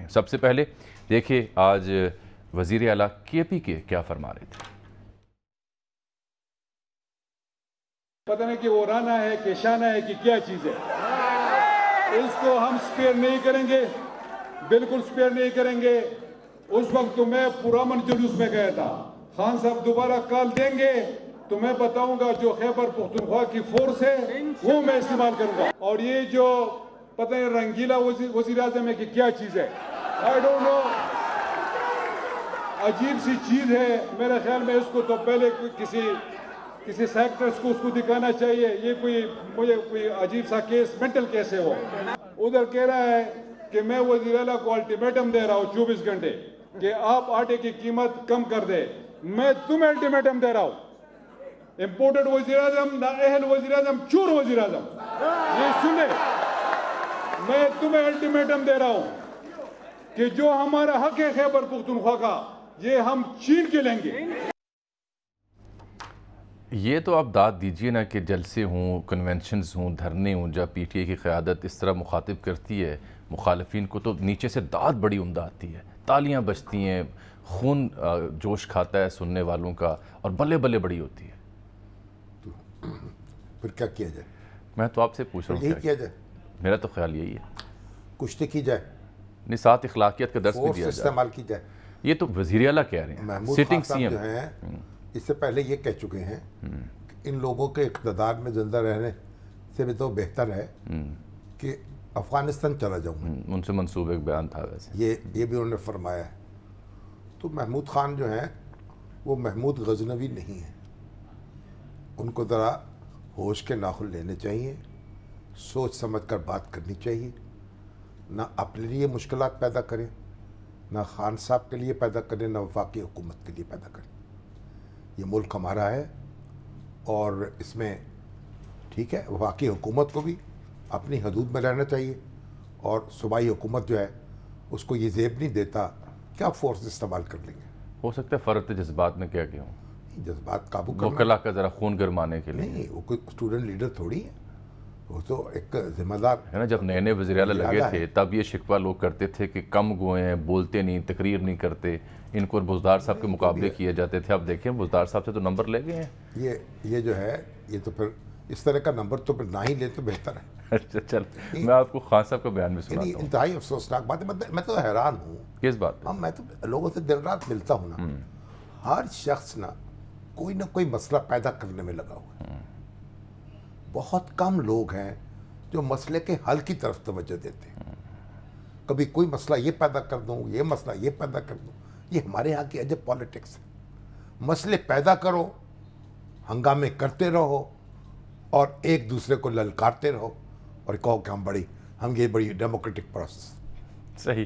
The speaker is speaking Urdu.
ہیں۔ سب سے پہلے دیکھیے آج وزیر اعلیٰ KP کے کیا فرما رہے تھے۔ پتہ نہیں کہ وہ رانا ہے کہ شانہ ہے کہ کیا چیز ہے، اس کو ہم سپیئر نہیں کریں گے، بالکل سپیئر نہیں کریں گے۔ اس وقت تو میں پرامن جلوس میں گیا تھا، خان صاحب دوبارہ کال دیں گے تو میں بتاؤں گا جو خیبر پختونخوا کی فورس ہے وہ میں استعمال کروں گا۔ اور یہ جو پتہ نہیں رنگیلا وزیر اعظم ہے کہ کیا چیز ہے، آئی ڈونٹ نو، عجیب سی چیز ہے۔ میرے خیال میں اس کو تو پہلے کسی سیکٹرز کو اس کو دکھانا چاہیے۔ یہ مجھے کوئی عجیب سا کیس، مینٹل کیس ہے وہ۔ ادھر کہہ رہا ہے کہ میں وزیر اعلیٰ کو الٹیمیٹم دے رہا ہوں 24 گھنٹے کہ آپ آٹے کی قیمت کم کر دے۔ میں تمہیں الٹیمیٹم دے رہا ہوں، امپورٹڈ وزیر اعظم، نااہل وزیر اعظم، چور وزیر اعظم، یہ سنے، میں تمہیں الٹیمیٹم دے رہا ہوں کہ جو ہمارا حق ہے خیبر پختونخوا کا یہ ہم چھین کے لیں گے۔ یہ تو آپ داد دیجئے نا کہ جلسے ہوں، کنونشنز ہوں، دھرنے ہوں، جب PTI کی قیادت اس طرح مخاطب کرتی ہے مخالفین کو تو نیچے سے داد بڑی عمدہ آتی ہے، تالیاں بجتی ہیں، خون جوش کھاتا ہے سننے والوں کا، اور بلے بلے بڑی ہوتی ہے۔ پھر کیا کیا جائے؟ میں تو آپ سے پوچھ رہا ہوں یہی کیا جائے، میرا تو خیال یہی ہے، کچھ تو کی جائے، نہیں ساتھ اخلاقیت کا درس بھی فورس دیا جائے۔ استعمال کی جائے۔ یہ تو وزیر اعلیٰ کہہ رہے ہیں، محمود سٹنگ خان صاحب جو CM ہیں اس سے پہلے یہ کہہ چکے ہیں کہ ان لوگوں کے اقتدار میں زندہ رہنے سے بھی تو بہتر ہے کہ افغانستان چلا جاؤں۔ ان سے منسوب ایک بیان تھا ویسے، یہ بھی انہوں نے فرمایا ہے۔ تو محمود خان جو ہیں وہ محمود غزنوی نہیں ہیں، ان کو ذرا ہوش کے ناخن لینے چاہیے، سوچ سمجھ کر بات کرنی چاہیے، نہ اپنے لیے مشکلات پیدا کریں، نہ خان صاحب کے لیے پیدا کریں، نہ وفاقی حکومت کے لیے پیدا کریں۔ یہ ملک ہمارا ہے اور اس میں ٹھیک ہے وفاقی حکومت کو بھی اپنی حدود میں رہنا چاہیے، اور صوبائی حکومت جو ہے اس کو یہ زیب نہیں دیتا کہ آپ فورس استعمال کر لیں گے۔ ہو سکتا ہے فرط جذبات میں کیا کہ ہوں، جذبات قابو کرنا وکلا کا ذرا خون گرمانے کے لیے نہیں، وہ کوئی اسٹوڈنٹ لیڈر تھوڑی ہے، وہ تو ایک ذمہ دار ہے نا۔ جب نئے نئے وزیر اعلیٰ لگے تھے تب یہ شکوہ لوگ کرتے تھے کہ کم گوئے ہیں، بولتے نہیں، تقریر نہیں کرتے، ان کو بزدار صاحب کے مقابلے کیے جاتے تھے۔ اب دیکھیں بزدار صاحب سے تو نمبر لے گئے ہیں۔ یہ جو ہے یہ تو پھر اس طرح کا نمبر تو پھر نہ ہی لے تو بہتر ہے۔ اچھا چل، میں آپ کو خان صاحب کا بیان بھی سناتا ہوں۔ انتہائی افسوسناک بات ہے، میں تو حیران ہوں۔ کس بات پہ؟ میں تو لوگوں سے دن رات ملتا ہوں نا، ہر شخص نا کوئی نہ کوئی مسئلہ پیدا کرنے میں لگا ہوا ہے۔ بہت کم لوگ ہیں جو مسئلے کے حل کی طرف توجہ دیتے ہیں۔ کبھی کوئی مسئلہ یہ پیدا کر دوں، یہ مسئلہ یہ پیدا کر دوں، یہ ہمارے ہاں کی عجب پالیٹکس ہے۔ مسئلے پیدا کرو، ہنگامے کرتے رہو، اور ایک دوسرے کو للکارتے رہو، اور کہو کہ ہم یہ بڑی ڈیموکریٹک پروسیس۔ صحیح۔